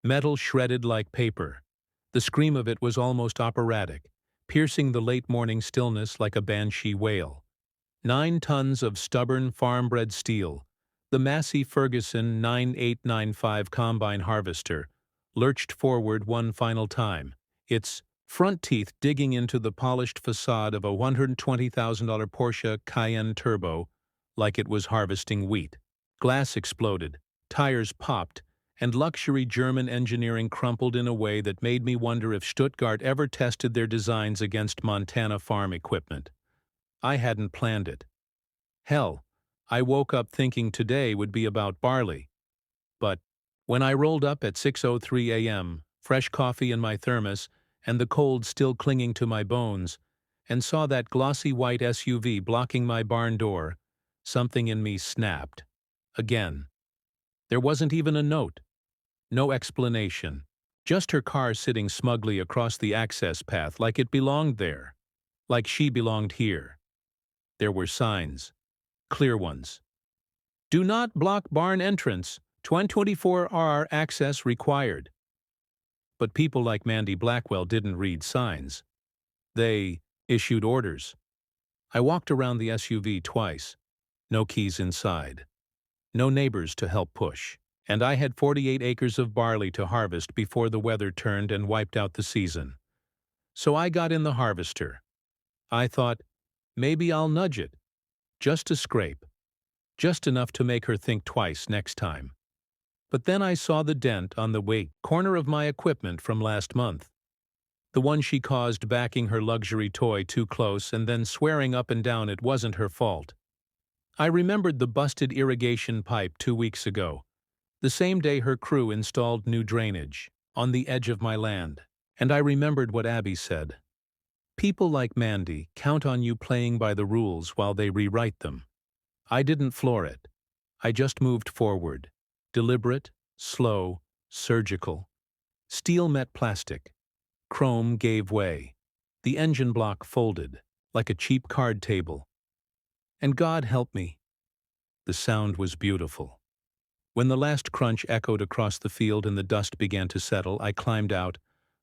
metal shredded like paper. The scream of it was almost operatic, piercing the late morning stillness like a banshee wail. 9 tons of stubborn farm-bred steel, the Massey Ferguson 9895 combine harvester, lurched forward one final time, its front teeth digging into the polished facade of a $120,000 Porsche Cayenne Turbo like it was harvesting wheat. Glass exploded, tires popped, and luxury German engineering crumpled in a way that made me wonder if Stuttgart ever tested their designs against Montana farm equipment. I hadn't planned it. Hell, I woke up thinking today would be about barley. But when I rolled up at 6:03 a.m., fresh coffee in my thermos and the cold still clinging to my bones, and saw that glossy white SUV blocking my barn door, something in me snapped. Again. There wasn't even a note. No explanation. Just her car sitting smugly across the access path like it belonged there. Like she belonged here. There were signs. Clear ones. Do not block barn entrance. 24-hour access required. But people like Mandy Blackwell didn't read signs. They issued orders. I walked around the SUV twice. No keys inside. No neighbors to help push. And I had 48 acres of barley to harvest before the weather turned and wiped out the season. So I got in the harvester. I thought, maybe I'll nudge it. Just a scrape. Just enough to make her think twice next time. But then I saw the dent on the weight corner of my equipment from last month. The one she caused backing her luxury toy too close and then swearing up and down it wasn't her fault. I remembered the busted irrigation pipe 2 weeks ago, the same day her crew installed new drainage, on the edge of my land. And I remembered what Abby said. People like Mandy count on you playing by the rules while they rewrite them. I didn't floor it. I just moved forward. Deliberate, slow, surgical. Steel met plastic. Chrome gave way. The engine block folded, like a cheap card table. And God help me. The sound was beautiful. When the last crunch echoed across the field and the dust began to settle, I climbed out,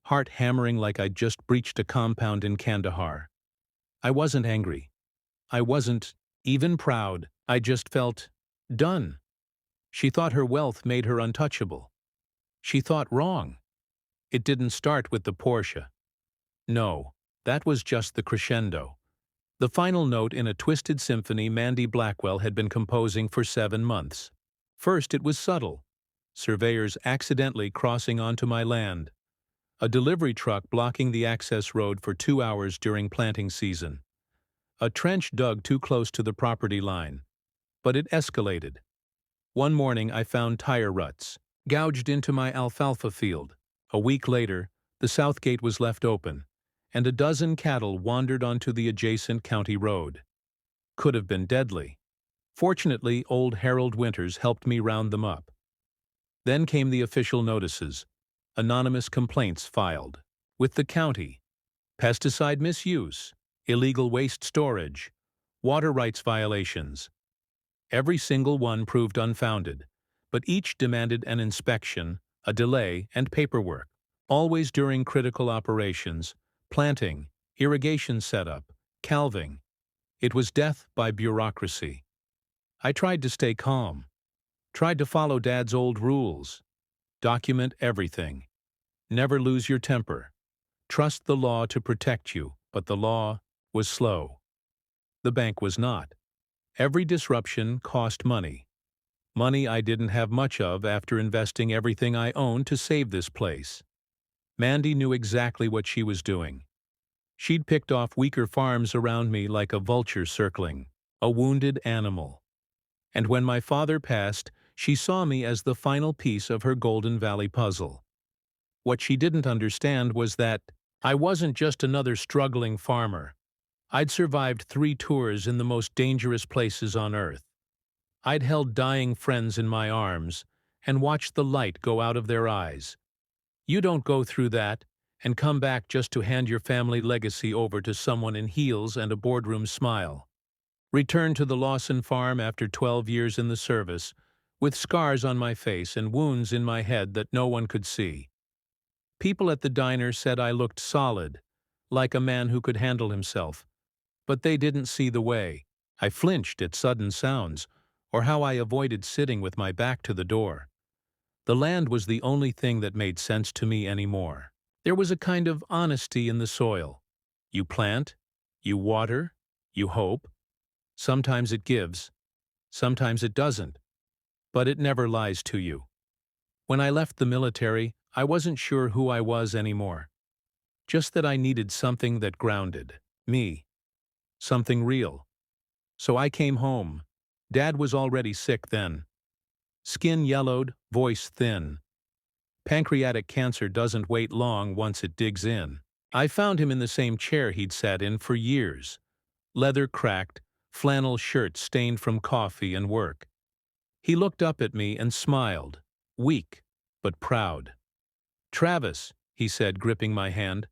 heart hammering like I'd just breached a compound in Kandahar. I wasn't angry. I wasn't even proud. I just felt done. She thought her wealth made her untouchable. She thought wrong. It didn't start with the Porsche. No, that was just the crescendo. The final note in a twisted symphony Mandy Blackwell had been composing for 7 months. First it was subtle. Surveyors accidentally crossing onto my land. A delivery truck blocking the access road for 2 hours during planting season. A trench dug too close to the property line. But it escalated. One morning I found tire ruts, gouged into my alfalfa field. A week later, the south gate was left open, and a dozen cattle wandered onto the adjacent county road. Could have been deadly. Fortunately, old Harold Winters helped me round them up. Then came the official notices. Anonymous complaints filed. With the county. Pesticide misuse, illegal waste storage, water rights violations. Every single one proved unfounded, but each demanded an inspection, a delay, and paperwork, always during critical operations, planting, irrigation setup, calving. It was death by bureaucracy. I tried to stay calm, tried to follow Dad's old rules. Document everything. Never lose your temper. Trust the law to protect you, but the law was slow. The bank was not. Every disruption cost money. Money I didn't have much of after investing everything I owned to save this place. Mandy knew exactly what she was doing. She'd picked off weaker farms around me like a vulture circling, a wounded animal. And when my father passed, she saw me as the final piece of her Golden Valley puzzle. What she didn't understand was that I wasn't just another struggling farmer. I'd survived 3 tours in the most dangerous places on earth. I'd held dying friends in my arms and watched the light go out of their eyes. You don't go through that and come back just to hand your family legacy over to someone in heels and a boardroom smile. Return to the Lawson farm after 12 years in the service, with scars on my face and wounds in my head that no one could see. People at the diner said I looked solid, like a man who could handle himself, but they didn't see the way I flinched at sudden sounds, or how I avoided sitting with my back to the door. The land was the only thing that made sense to me anymore. There was a kind of honesty in the soil. You plant, you water, you hope. Sometimes it gives, sometimes it doesn't, but it never lies to you. When I left the military, I wasn't sure who I was anymore. Just that I needed something that grounded me, something real. So I came home. Dad was already sick then. Skin yellowed, voice thin. Pancreatic cancer doesn't wait long once it digs in. I found him in the same chair he'd sat in for years. Leather cracked, flannel shirt stained from coffee and work. He looked up at me and smiled, weak but proud. "Travis," he said, gripping my hand,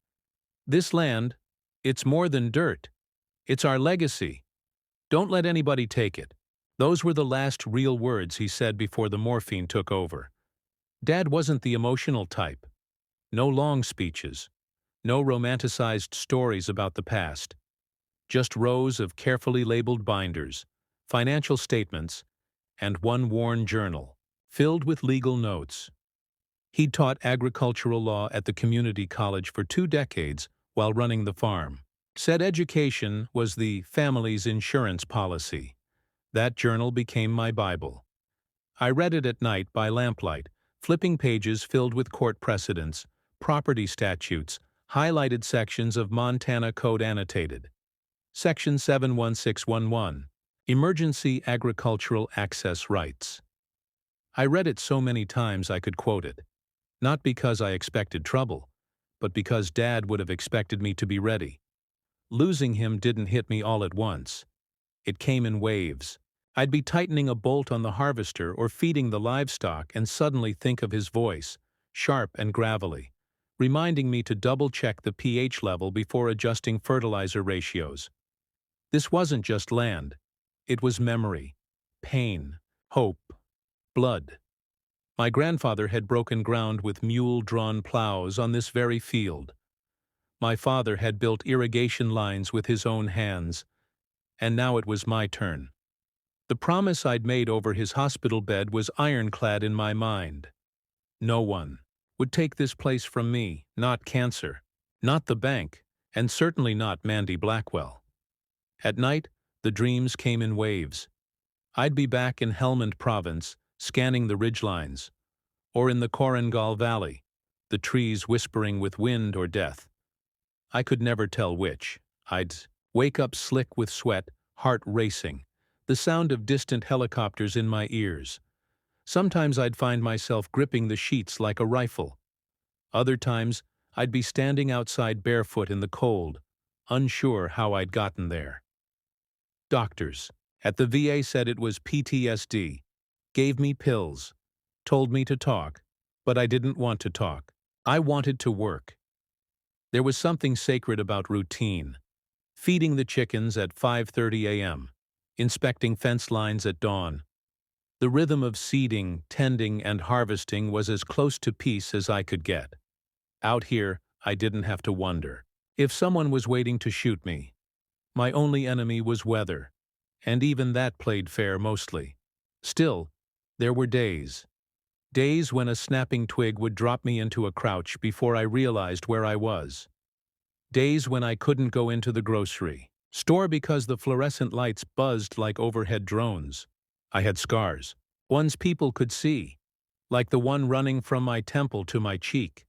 "this land, it's more than dirt. It's our legacy. Don't let anybody take it." Those were the last real words he said before the morphine took over. Dad wasn't the emotional type. No long speeches. No romanticized stories about the past. Just rows of carefully labeled binders, financial statements, and one worn journal, filled with legal notes. He'd taught agricultural law at the community college for 2 decades while running the farm. Said education was the family's insurance policy. That journal became my Bible. I read it at night by lamplight, flipping pages filled with court precedents, property statutes, highlighted sections of Montana Code Annotated. Section 71611, Emergency Agricultural Access Rights. I read it so many times I could quote it. Not because I expected trouble, but because Dad would have expected me to be ready. Losing him didn't hit me all at once. It came in waves. I'd be tightening a bolt on the harvester or feeding the livestock and suddenly think of his voice, sharp and gravelly, reminding me to double-check the pH level before adjusting fertilizer ratios. This wasn't just land. It was memory, pain, hope, blood. My grandfather had broken ground with mule-drawn plows on this very field. My father had built irrigation lines with his own hands, and now it was my turn. The promise I'd made over his hospital bed was ironclad in my mind. No one would take this place from me, not cancer, not the bank, and certainly not Mandy Blackwell. At night, the dreams came in waves. I'd be back in Helmand Province, scanning the ridgelines, or in the Korengal Valley, the trees whispering with wind or death. I could never tell which. I'd wake up slick with sweat, heart racing, the sound of distant helicopters in my ears. Sometimes I'd find myself gripping the sheets like a rifle. Other times, I'd be standing outside barefoot in the cold, unsure how I'd gotten there. Doctors at the VA said it was PTSD, gave me pills, told me to talk, but I didn't want to talk. I wanted to work. There was something sacred about routine. Feeding the chickens at 5:30 a.m., inspecting fence lines at dawn. The rhythm of seeding, tending, and harvesting was as close to peace as I could get. Out here, I didn't have to wonder if someone was waiting to shoot me. My only enemy was weather, and even that played fair mostly. Still, there were days when a snapping twig would drop me into a crouch before I realized where I was. Days when I couldn't go into the grocery store because the fluorescent lights buzzed like overhead drones. I had scars, ones people could see, like the one running from my temple to my cheek.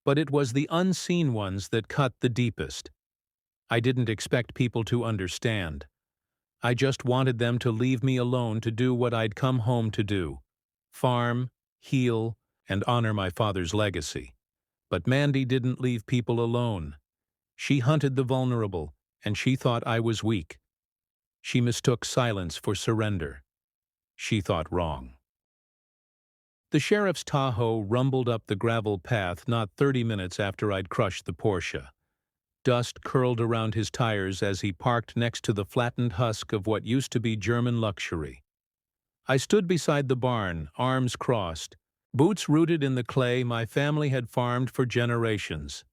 But it was the unseen ones that cut the deepest. I didn't expect people to understand. I just wanted them to leave me alone to do what I'd come home to do: farm, heal, and honor my father's legacy. But Mandy didn't leave people alone. She hunted the vulnerable, and she thought I was weak. She mistook silence for surrender. She thought wrong. The sheriff's Tahoe rumbled up the gravel path not 30 minutes after I'd crushed the Porsche. Dust curled around his tires as he parked next to the flattened husk of what used to be German luxury. I stood beside the barn, arms crossed, boots rooted in the clay my family had farmed for generations.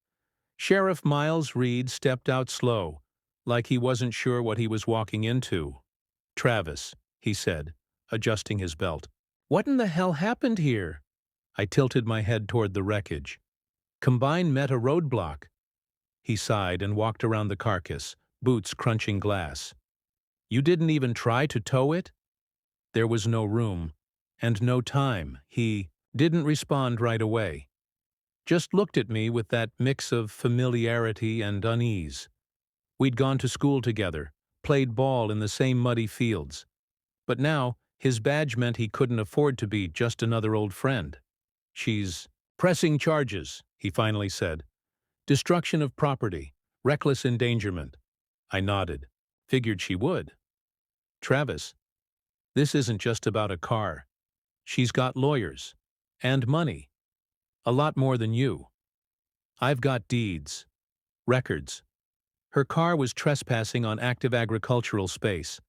Sheriff Miles Reed stepped out slow, like he wasn't sure what he was walking into. "Travis," he said, adjusting his belt. "What in the hell happened here?" I tilted my head toward the wreckage. "Combine met a roadblock." He sighed and walked around the carcass, boots crunching glass. "You didn't even try to tow it?" There was no room, and no time. He didn't respond right away. Just looked at me with that mix of familiarity and unease. We'd gone to school together, played ball in the same muddy fields. But now, his badge meant he couldn't afford to be just another old friend. "She's pressing charges," he finally said. "Destruction of property, reckless endangerment." I nodded. Figured she would. "Travis, this isn't just about a car. She's got lawyers. And money. A lot more than you. I've got deeds. Records. Her car was trespassing on active agricultural space.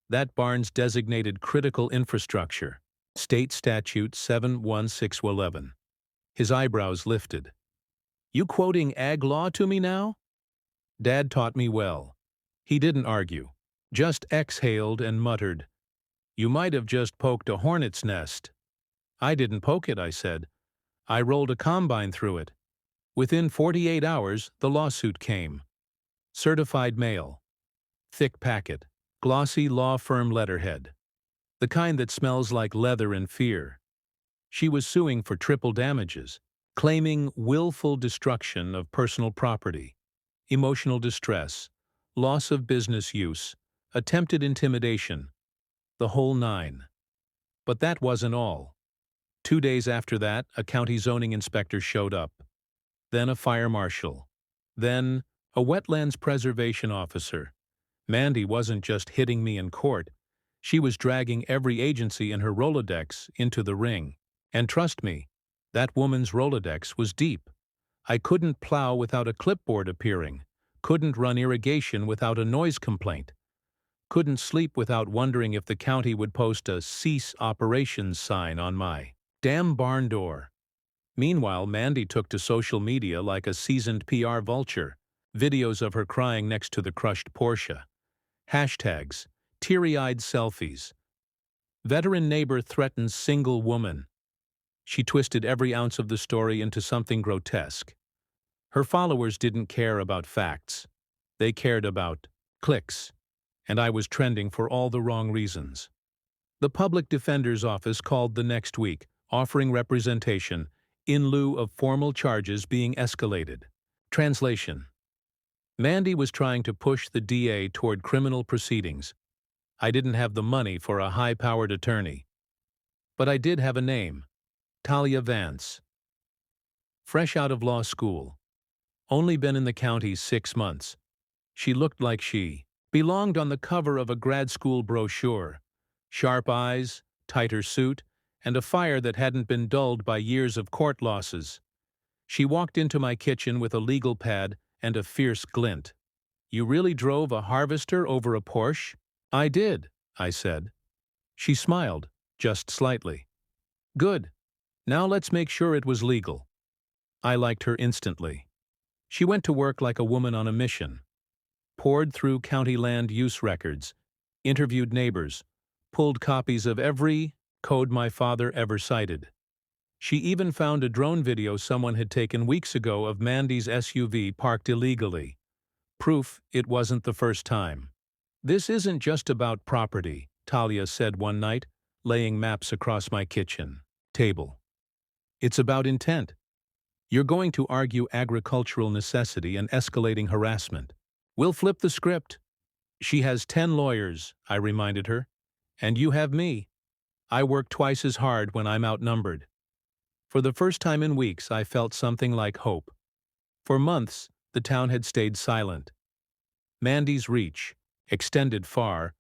That barn's designated critical infrastructure. State Statute 71611. His eyebrows lifted. "You quoting ag law to me now?" Dad taught me well. He didn't argue. Just exhaled and muttered, "You might have just poked a hornet's nest." "I didn't poke it," I said. "I rolled a combine through it." Within 48 hours, the lawsuit came. Certified mail. Thick packet. Glossy law firm letterhead. The kind that smells like leather and fear. She was suing for triple damages, claiming willful destruction of personal property, emotional distress, loss of business use, attempted intimidation, the whole nine. But that wasn't all. 2 days after that, a county zoning inspector showed up. Then a fire marshal. Then a wetlands preservation officer. Mandy wasn't just hitting me in court. She was dragging every agency in her Rolodex into the ring. And trust me, that woman's Rolodex was deep. I couldn't plow without a clipboard appearing, couldn't run irrigation without a noise complaint, couldn't sleep without wondering if the county would post a "cease operations" sign on my damn barn door. Meanwhile, Mandy took to social media like a seasoned PR vulture, videos of her crying next to the crushed Porsche. Hashtags, teary-eyed selfies. Veteran neighbor threatens single woman. She twisted every ounce of the story into something grotesque. Her followers didn't care about facts. They cared about clicks. And I was trending for all the wrong reasons. The public defender's office called the next week, offering representation in lieu of formal charges being escalated. Translation. Mandy was trying to push the DA toward criminal proceedings. I didn't have the money for a high-powered attorney. But I did have a name. Talia Vance. Fresh out of law school. Only been in the county 6 months. She looked like she belonged on the cover of a grad school brochure. Sharp eyes, tighter suit, and a fire that hadn't been dulled by years of court losses. She walked into my kitchen with a legal pad and a fierce glint. "You really drove a Harvester over a Porsche?" "I did," I said. She smiled, just slightly. "Good. Now let's make sure it was legal." I liked her instantly. She went to work like a woman on a mission. Poured through county land use records, interviewed neighbors, pulled copies of every code my father ever cited. She even found a drone video someone had taken weeks ago of Mandy's SUV parked illegally. Proof it wasn't the first time. "This isn't just about property," Talia said one night, laying maps across my kitchen table. "It's about intent. You're going to argue agricultural necessity and escalating harassment. We'll flip the script." "She has 10 lawyers," I reminded her. "And you have me. I work twice as hard when I'm outnumbered." For the first time in weeks, I felt something like hope. For months, the town had stayed silent. Mandy's reach extended far.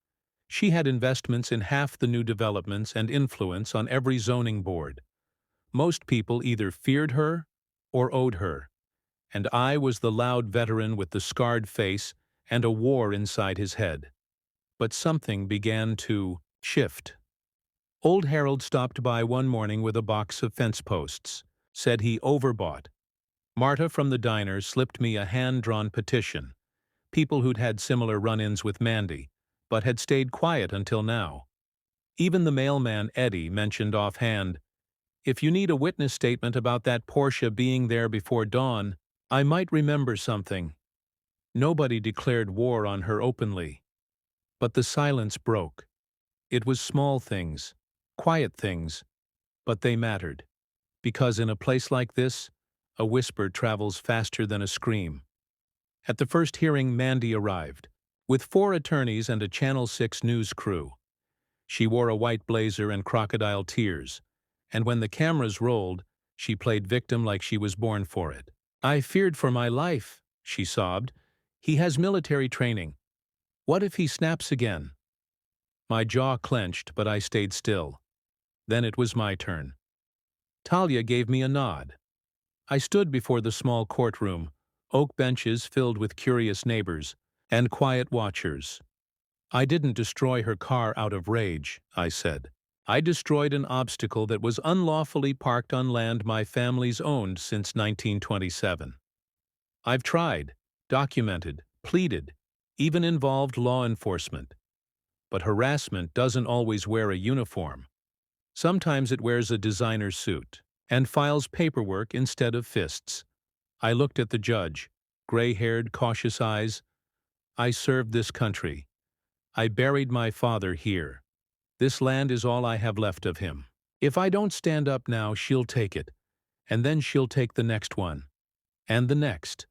She had investments in half the new developments and influence on every zoning board. Most people either feared her or owed her, and I was the loud veteran with the scarred face and a war inside his head. But something began to shift. Old Harold stopped by one morning with a box of fence posts. Said he overbought. Marta from the diner slipped me a hand-drawn petition. People who'd had similar run-ins with Mandy, but had stayed quiet until now. Even the mailman Eddie mentioned offhand, "If you need a witness statement about that Porsche being there before dawn, I might remember something." Nobody declared war on her openly. But the silence broke. It was small things, quiet things, but they mattered. Because in a place like this, a whisper travels faster than a scream. At the first hearing, Mandy arrived, with 4 attorneys and a Channel 6 news crew. She wore a white blazer and crocodile tears, and when the cameras rolled, she played victim like she was born for it. "I feared for my life," she sobbed. "He has military training. What if he snaps again?" My jaw clenched, but I stayed still. Then it was my turn. Talia gave me a nod. I stood before the small courtroom, oak benches filled with curious neighbors and quiet watchers. "I didn't destroy her car out of rage," I said. "I destroyed an obstacle that was unlawfully parked on land my family's owned since 1927. I've tried, documented, pleaded, even involved law enforcement. But harassment doesn't always wear a uniform. Sometimes it wears a designer suit and files paperwork instead of fists." I looked at the judge, gray-haired, cautious eyes. "I served this country. I buried my father here. This land is all I have left of him. If I don't stand up now, she'll take it. And then she'll take the next one. And the next."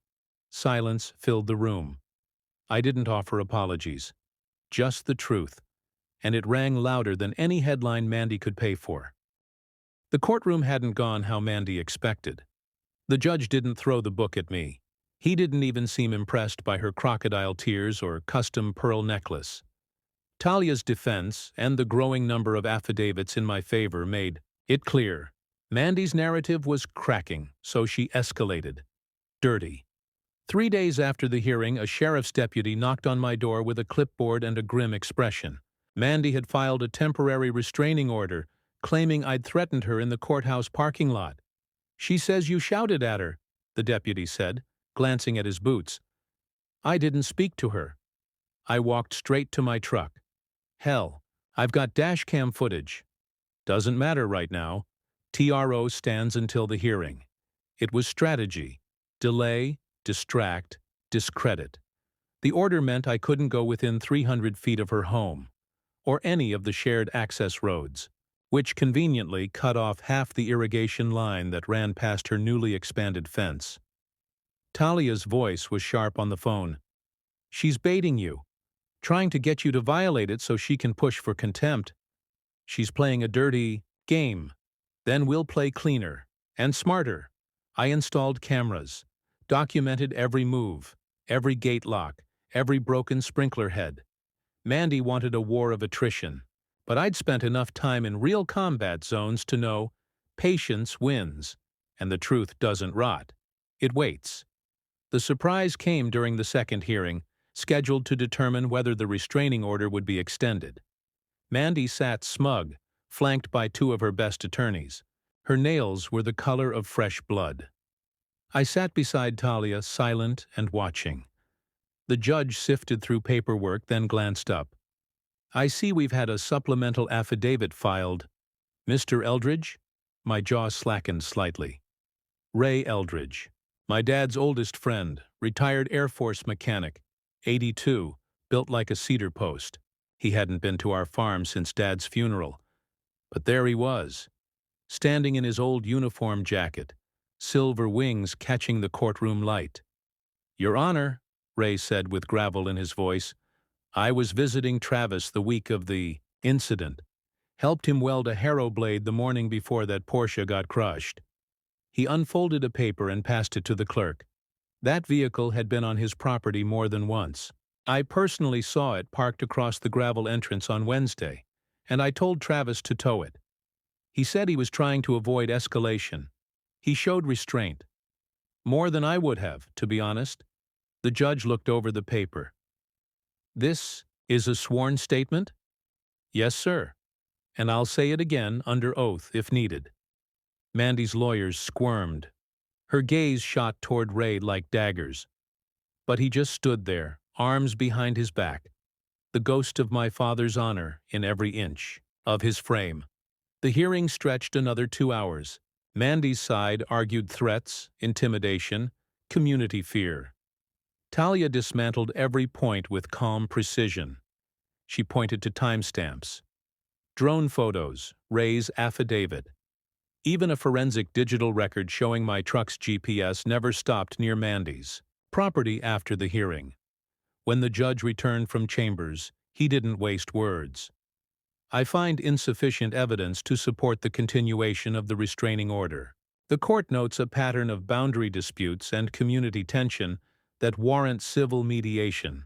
Silence filled the room. I didn't offer apologies. Just the truth. And it rang louder than any headline Mandy could pay for. The courtroom hadn't gone how Mandy expected. The judge didn't throw the book at me. He didn't even seem impressed by her crocodile tears or custom pearl necklace. Talia's defense and the growing number of affidavits in my favor made it clear. Mandy's narrative was cracking, so she escalated. Dirty. 3 days after the hearing, a sheriff's deputy knocked on my door with a clipboard and a grim expression. Mandy had filed a temporary restraining order, claiming I'd threatened her in the courthouse parking lot. "She says you shouted at her," the deputy said, glancing at his boots. "I didn't speak to her. I walked straight to my truck. Hell, I've got dashcam footage." "Doesn't matter right now. TRO stands until the hearing." It was strategy. Delay, distract, discredit. The order meant I couldn't go within 300 feet of her home, or any of the shared access roads, which conveniently cut off half the irrigation line that ran past her newly expanded fence. Talia's voice was sharp on the phone. "She's baiting you, trying to get you to violate it so she can push for contempt. She's playing a dirty game. Then we'll play cleaner and smarter." I installed cameras, documented every move, every gate lock, every broken sprinkler head. Mandy wanted a war of attrition, but I'd spent enough time in real combat zones to know patience wins, and the truth doesn't rot. It waits. The surprise came during the second hearing, scheduled to determine whether the restraining order would be extended. Mandy sat smug, flanked by 2 of her best attorneys. Her nails were the color of fresh blood. I sat beside Talia, silent and watching. The judge sifted through paperwork, then glanced up. "I see we've had a supplemental affidavit filed. Mr. Eldridge?" My jaw slackened slightly. "Ray Eldridge. My dad's oldest friend, retired Air Force mechanic, 82, built like a cedar post. He hadn't been to our farm since Dad's funeral. But there he was, standing in his old uniform jacket, silver wings catching the courtroom light. "Your Honor," Ray said with gravel in his voice, "I was visiting Travis the week of the incident. Helped him weld a harrow blade the morning before that Porsche got crushed." He unfolded a paper and passed it to the clerk. That vehicle had been on his property more than once. I personally saw it parked across the gravel entrance on Wednesday, and I told Travis to tow it. He said he was trying to avoid escalation. He showed restraint. More than I would have, to be honest. The judge looked over the paper. "This is a sworn statement?" "Yes, sir." And I'll say it again under oath if needed. Mandy's lawyers squirmed. Her gaze shot toward Ray like daggers. But he just stood there, arms behind his back, the ghost of my father's honor in every inch of his frame. The hearing stretched another 2 hours. Mandy's side argued threats, intimidation, community fear. Talia dismantled every point with calm precision. She pointed to timestamps, drone photos, Ray's affidavit. Even a forensic digital record showing my truck's GPS never stopped near Mandy's property after the hearing. When the judge returned from chambers, he didn't waste words. I find insufficient evidence to support the continuation of the restraining order. The court notes a pattern of boundary disputes and community tension that warrant civil mediation,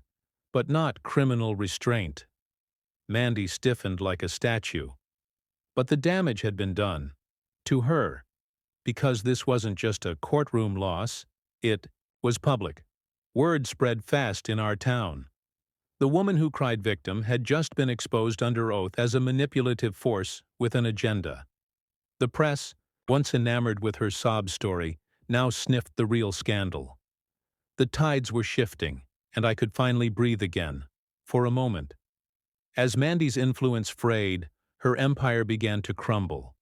but not criminal restraint. Mandy stiffened like a statue. But the damage had been done. To her. Because this wasn't just a courtroom loss, it was public. Word spread fast in our town. The woman who cried victim had just been exposed under oath as a manipulative force with an agenda. The press, once enamored with her sob story, now sniffed the real scandal. The tides were shifting, and I could finally breathe again, for a moment. As Mandy's influence frayed, her empire began to crumble.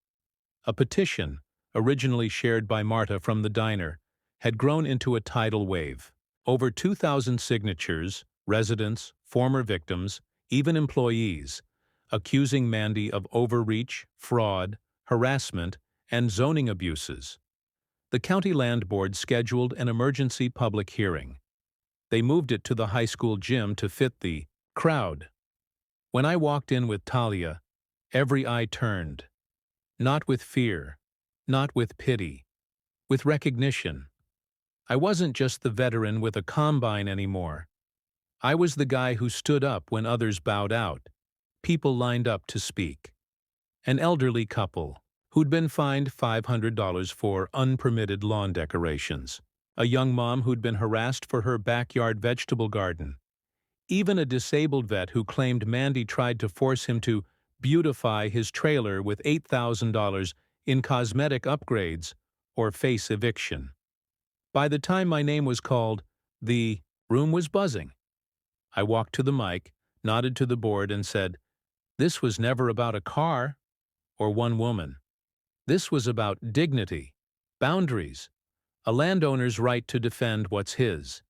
A petition, originally shared by Marta from the diner, had grown into a tidal wave. Over 2,000 signatures, residents, former victims, even employees, accusing Mandy of overreach, fraud, harassment, and zoning abuses. The county land board scheduled an emergency public hearing. They moved it to the high school gym to fit the crowd. When I walked in with Talia, every eye turned. Not with fear, not with pity, with recognition. I wasn't just the veteran with a combine anymore. I was the guy who stood up when others bowed out. People lined up to speak. An elderly couple who'd been fined $500 for unpermitted lawn decorations. A young mom who'd been harassed for her backyard vegetable garden. Even a disabled vet who claimed Mandy tried to force him to beautify his trailer with $8,000 in cosmetic upgrades or face eviction. By the time my name was called, the room was buzzing. I walked to the mic, nodded to the board, and said, "This was never about a car or one woman. This was about dignity, boundaries, a landowner's right to defend what's his.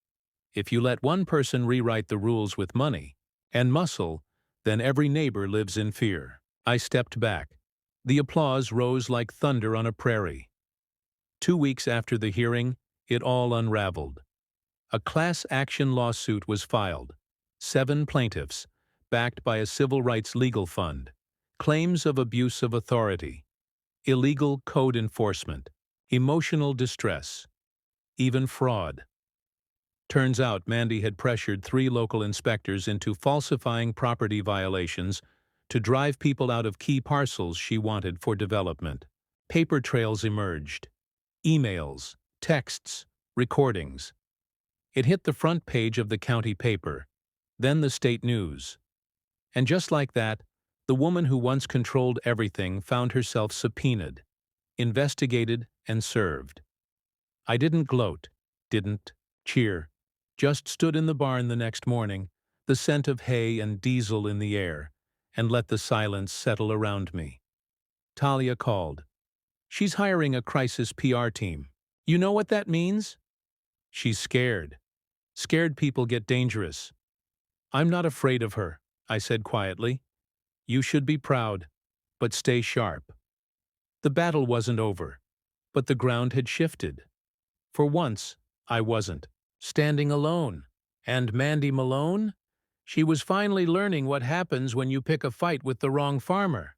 If you let one person rewrite the rules with money and muscle, then every neighbor lives in fear." I stepped back. The applause rose like thunder on a prairie. 2 weeks after the hearing, it all unraveled. A class action lawsuit was filed. 7 plaintiffs, backed by a civil rights legal fund. Claims of abuse of authority, illegal code enforcement, emotional distress, even fraud. Turns out Mandy had pressured 3 local inspectors into falsifying property violations to drive people out of key parcels she wanted for development. Paper trails emerged. Emails, texts, recordings. It hit the front page of the county paper, then the state news. And just like that, the woman who once controlled everything found herself subpoenaed, investigated, and served. I didn't gloat, didn't cheer, just stood in the barn the next morning, the scent of hay and diesel in the air, and let the silence settle around me. Talia called. "She's hiring a crisis PR team. You know what that means?" "She's scared. Scared people get dangerous." "I'm not afraid of her," I said quietly. "You should be proud, but stay sharp." The battle wasn't over, but the ground had shifted. For once, I wasn't standing alone. And Mandy Malone? She was finally learning what happens when you pick a fight with the wrong farmer.